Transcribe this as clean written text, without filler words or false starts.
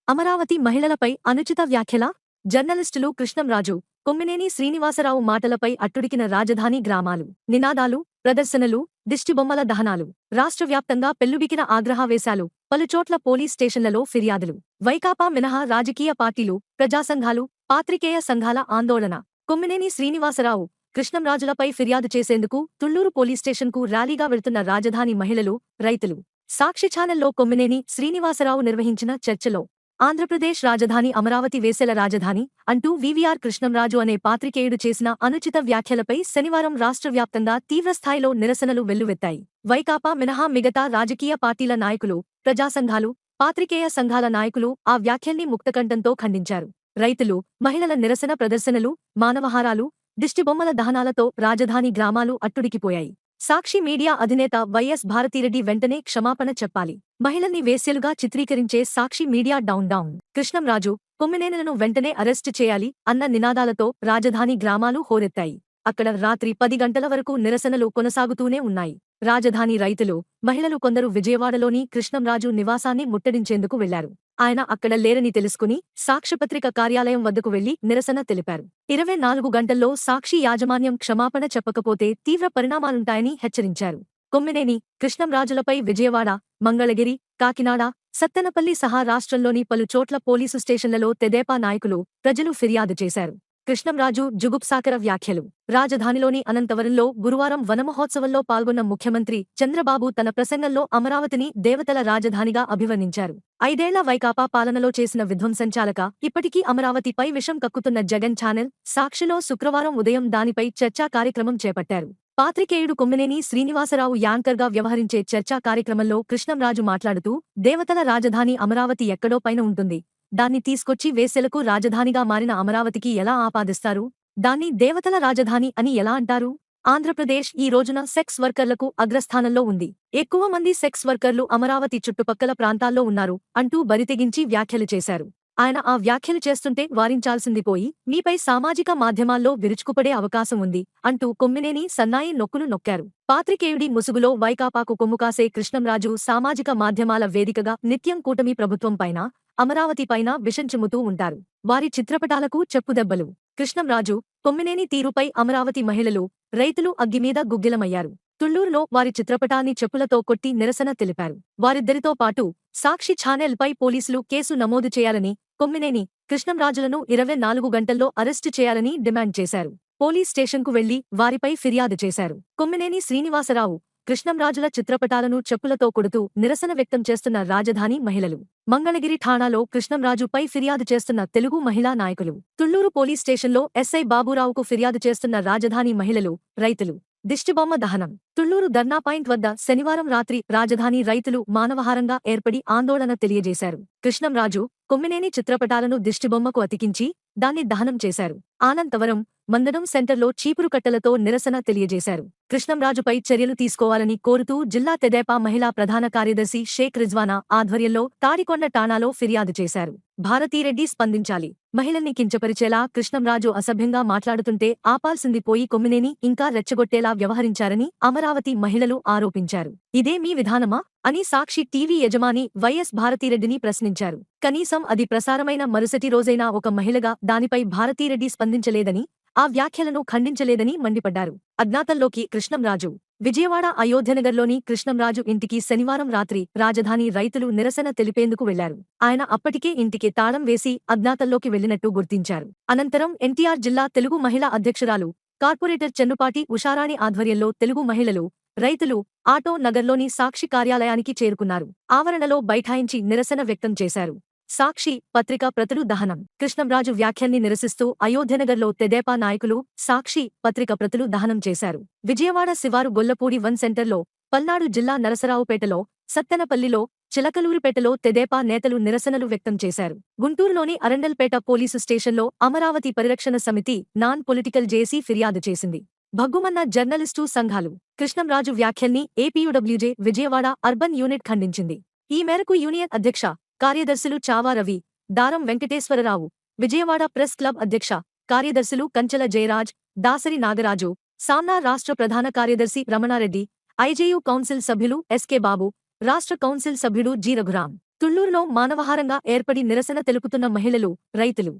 అమరావతి మహిళలపై అనుచిత వ్యాఖ్యల జర్నలిస్టులు కృష్ణంరాజు, కొమ్మినేని శ్రీనివాసరావు మాటలపై అట్టుడికిన రాజధాని గ్రామాలు. నినాదాలు, ప్రదర్శనలు, దిష్టిబొమ్మల దహనాలు. రాష్ట్ర వ్యాప్తంగా పెల్లుబికిన ఆగ్రహావేశాలు. పలుచోట్ల పోలీస్ స్టేషన్లలో ఫిర్యాదులు. వైకాపా మినహా రాజకీయ పార్టీలు, ప్రజాసంఘాలు, పాత్రికేయ సంఘాల ఆందోళన. కొమ్మినేని శ్రీనివాసరావు, కృష్ణంరాజులపై ఫిర్యాదు చేసేందుకు తుళ్లూరు పోలీస్ స్టేషన్కు ర్యాలీగా వెళ్తున్న రాజధాని మహిళలు, రైతులు. సాక్షి ఛానల్లో కొమ్మినేని శ్రీనివాసరావు నిర్వహించిన చర్చలో ఆంధ్రప్రదేశ్ రాజధాని అమరావతి వేసెల రాజధాని అంటూ వీవీఆర్ కృష్ణంరాజు అనే పాత్రికేయుడు చేసిన అనుచిత వ్యాఖ్యలపై శనివారం రాష్ట్ర వ్యాప్తంగా తీవ్రస్థాయిలో నిరసనలు వెల్లువెత్తాయి. వైకాపా మినహా మిగతా రాజకీయ పార్టీల నాయకులు, ప్రజాసంఘాలు, పాత్రికేయ సంఘాల నాయకులు ఆ వ్యాఖ్యల్ని ముక్తకంఠంతో ఖండించారు. రైతులు, మహిళల నిరసన ప్రదర్శనలు, మానవహారాలు, దిష్టిబొమ్మల దహనాలతో రాజధాని గ్రామాలు అట్టుడికిపోయాయి. సాక్షి మీడియా అధినేత వైఎస్ భారతిరెడ్డి వెంటనే క్షమాపణ చెప్పాలి. మహిళల్ని వేశ్యలుగా చిత్రీకరించే సాక్షి మీడియా డౌన్. కృష్ణంరాజు, కొమ్మినేనులను వెంటనే అరెస్టు చేయాలి అన్న నినాదాలతో రాజధాని గ్రామాలు హోరెత్తాయి. అక్కడ రాత్రి 10 గంటల వరకు నిరసనలు కొనసాగుతూనే ఉన్నాయి. రాజధాని రైతులు, మహిళలు కొందరు విజయవాడలోని కృష్ణంరాజు నివాసాన్ని ముట్టడించేందుకు వెళ్లారు. ఆయన అక్కడ లేరని తెలుసుకుని సాక్ష్యపత్రిక కార్యాలయం వద్దకు వెళ్లి నిరసన తెలిపారు. 24 గంటల్లో సాక్షి యాజమాన్యం క్షమాపణ చెప్పకపోతే తీవ్ర పరిణామాలుంటాయని హెచ్చరించారు. కొమ్మినేని, కృష్ణంరాజులపై విజయవాడ, మంగళగిరి, కాకినాడ, సత్తెనపల్లి సహా రాష్ట్రంలోని పలు చోట్ల పోలీసు స్టేషన్లలో తెదేపా నాయకులు, ప్రజలు ఫిర్యాదు చేశారు. కృష్ణంరాజు జుగుప్సాకర వ్యాఖ్యలు. రాజధానిలోని అనంతవరంలో గురువారం వనమహోత్సవంలో పాల్గొన్న ముఖ్యమంత్రి చంద్రబాబు తన ప్రసంగంలో అమరావతిని దేవతల రాజధానిగా అభివర్ణించారు. 5 ఏళ్ల వైకాపా పాలనలో చేసిన విధ్వంసంచాలక ఇప్పటికీ అమరావతిపై విషం కక్కుతున్న జగన్ ఛానెల్ సాక్షిలో శుక్రవారం ఉదయం దానిపై చర్చా కార్యక్రమం చేపట్టారు. పాత్రికేయుడు కొమ్మినేని శ్రీనివాసరావు యాంకర్గా వ్యవహరించే చర్చా కార్యక్రమంలో కృష్ణంరాజు మాట్లాడుతూ, దేవతల రాజధాని అమరావతి ఎక్కడో పైన ఉంటుంది. దాన్ని తీసుకొచ్చి వేశ్యలకు రాజధానిగా మారిన అమరావతికి ఎలా ఆపాదిస్తారు? దాన్ని దేవతల రాజధాని అని ఎలా అంటారు? ఆంధ్రప్రదేశ్ ఈ రోజున సెక్స్ వర్కర్లకు అగ్రస్థానంలో ఉంది. ఎక్కువ మంది సెక్స్ వర్కర్లు అమరావతి చుట్టుపక్కల ప్రాంతాల్లో ఉన్నారు అంటూ బరితెగించి వ్యాఖ్యలు చేశారు. ఆయన ఆ వ్యాఖ్యలు చేస్తుంటే వారించాల్సింది పోయి మీపై సామాజిక మాధ్యమాల్లో విరుచుకుపడే అవకాశం ఉంది అంటూ కొమ్మినేని సన్నాయి నొక్కులు నొక్కారు. పాత్రికేయుడి ముసుగులో వైకాపాకు కొమ్ముకాసే కృష్ణంరాజు సామాజిక మాధ్యమాల వేదికగా నిత్యం కూటమి ప్రభుత్వంపైన, అమరావతిపైన విషం చిమ్ముతూ ఉంటారు. వారి చిత్రపటాలకు చెప్పుదెబ్బలు. కృష్ణంరాజు, కొమ్మినేని తీరుపై అమరావతి మహిళలు, రైతులు అగ్గిమీద గుగ్గిలమయ్యారు. తుళ్లూరులో వారి చిత్రపటాన్ని చెప్పులతో కొట్టి నిరసన తెలిపారు. వారిద్దరితో పాటు సాక్షి ఛానెల్పై పోలీసులు కేసు నమోదు చేయాలని, కొమ్మినేని, కృష్ణంరాజులను 24 గంటల్లో అరెస్టు చేయాలని డిమాండ్ చేశారు. పోలీస్ స్టేషన్కు వెళ్లి వారిపై ఫిర్యాదు చేశారు. కొమ్మినేని శ్రీనివాసరావు, కృష్ణంరాజుల చిత్రపటాలను చెప్పులతో కొడుతూ నిరసన వ్యక్తం చేస్తున్న రాజధాని మహిళలు. మంగళగిరి ఠాణాలో కృష్ణంరాజుపై ఫిర్యాదు చేస్తున్న తెలుగు మహిళా నాయకులు. తుళ్లూరు పోలీస్ స్టేషన్లో ఎస్ఐ బాబురావుకు ఫిర్యాదు చేస్తున్న రాజధాని మహిళలు, రైతులు. దిష్టిబొమ్మ దహనం. తుళ్లూరు ధర్నా పాయింట్ వద్ద శనివారం రాత్రి రాజధాని రైతులు మానవహారంగా ఏర్పడి ఆందోళన తెలియజేశారు. కృష్ణంరాజు, కొమ్మినేని చిత్రపటాలను దిష్టిబొమ్మకు అతికించి దాన్ని దహనం చేశారు. అనంతవరం, మందడం సెంటర్లో చీపురు కట్టలతో నిరసన తెలియజేశారు. కృష్ణంరాజుపై చర్యలు తీసుకోవాలని కోరుతూ జిల్లా తెదేపా మహిళా ప్రధాన కార్యదర్శి షేక్ రిజ్వానా ఆధ్వర్యంలో తాడికొండ ఠాణాలో ఫిర్యాదు చేశారు. భారతీరెడ్డి స్పందించాలి. మహిళల్ని కించపరిచేలా కృష్ణంరాజు అసభ్యంగా మాట్లాడుతుంటే ఆపాల్సింది పోయి కొమ్మినేని ఇంకా రెచ్చగొట్టేలా వ్యవహరించారని అమరావతి మహిళలు ఆరోపించారు. ఇదే మీ విధానమా అని సాక్షి టీవీ యజమాని వైఎస్ భారతీరెడ్డిని ప్రశ్నించారు. కనీసం అది ప్రసారమైన మరుసటి రోజైనా ఒక మహిళగా దానిపై భారతీరెడ్డి స్పందించలేదని, ఆ వ్యాఖ్యలను ఖండించలేదని మండిపడ్డారు. అజ్ఞాతంలోకి కృష్ణంరాజు. విజయవాడ అయోధ్యనగర్లోని కృష్ణంరాజు ఇంటికి శనివారం రాత్రి రాజధాని రైతులు నిరసన తెలిపేందుకు వెళ్లారు. ఆయన అప్పటికే ఇంటికి తాళం వేసి అజ్ఞాతంలోకి వెళ్లినట్టు గుర్తించారు. అనంతరం ఎన్టీఆర్ జిల్లా తెలుగు మహిళా అధ్యక్షురాలు, కార్పొరేటర్ చెన్నుపాటి ఉషారాణి ఆధ్వర్యంలో తెలుగు మహిళలు, రైతులు ఆటో నగర్లోని సాక్షి కార్యాలయానికి చేరుకున్నారు. ఆవరణలో బైఠాయించి నిరసన వ్యక్తం చేశారు. సాక్షి పత్రికా ప్రతులు దహనం. కృష్ణంరాజు వ్యాఖ్యల్ని నిరసిస్తూ అయోధ్యనగర్లో తెదేపా నాయకులు సాక్షి పత్రిక ప్రతులు దహనం చేశారు. విజయవాడ శివారు గొల్లపూడి 1 సెంటర్లో, పల్నాడు జిల్లా నరసరావుపేటలో, సత్తెనపల్లిలో, చిలకలూరిపేటలో తెదేపా నేతలు నిరసనలు వ్యక్తం చేశారు. గుంటూరులోని అరండల్పేట పోలీసు స్టేషన్లో అమరావతి పరిరక్షణ సమితి నాన్ పొలిటికల్ జేసీ ఫిర్యాదు చేసింది. భగ్గుమన్న జర్నలిస్టు సంఘాలు. కృష్ణంరాజు వ్యాఖ్యల్ని ఏపీయూడబ్ల్యూజే విజయవాడ అర్బన్ యూనిట్ ఖండించింది. ఈ మేరకు యూనియన్ అధ్యక్ష కార్యదర్శులు చావా రవి, దారం వెంకటేశ్వరరావు, విజయవాడ ప్రెస్ క్లబ్ అధ్యక్ష కార్యదర్శులు కంచెల జయరాజ్, దాసరి నాగరాజు, సామ్నా రాష్ట్ర ప్రధాన కార్యదర్శి రమణారెడ్డి, ఐజేయూ కౌన్సిల్ సభ్యులు ఎస్కే బాబు, రాష్ట్ర కౌన్సిల్ సభ్యుడు జి రఘురాం తుళ్లూరులో మానవహారంగా ఏర్పడి నిరసన తెలుపుతున్న మహిళలు, రైతులు.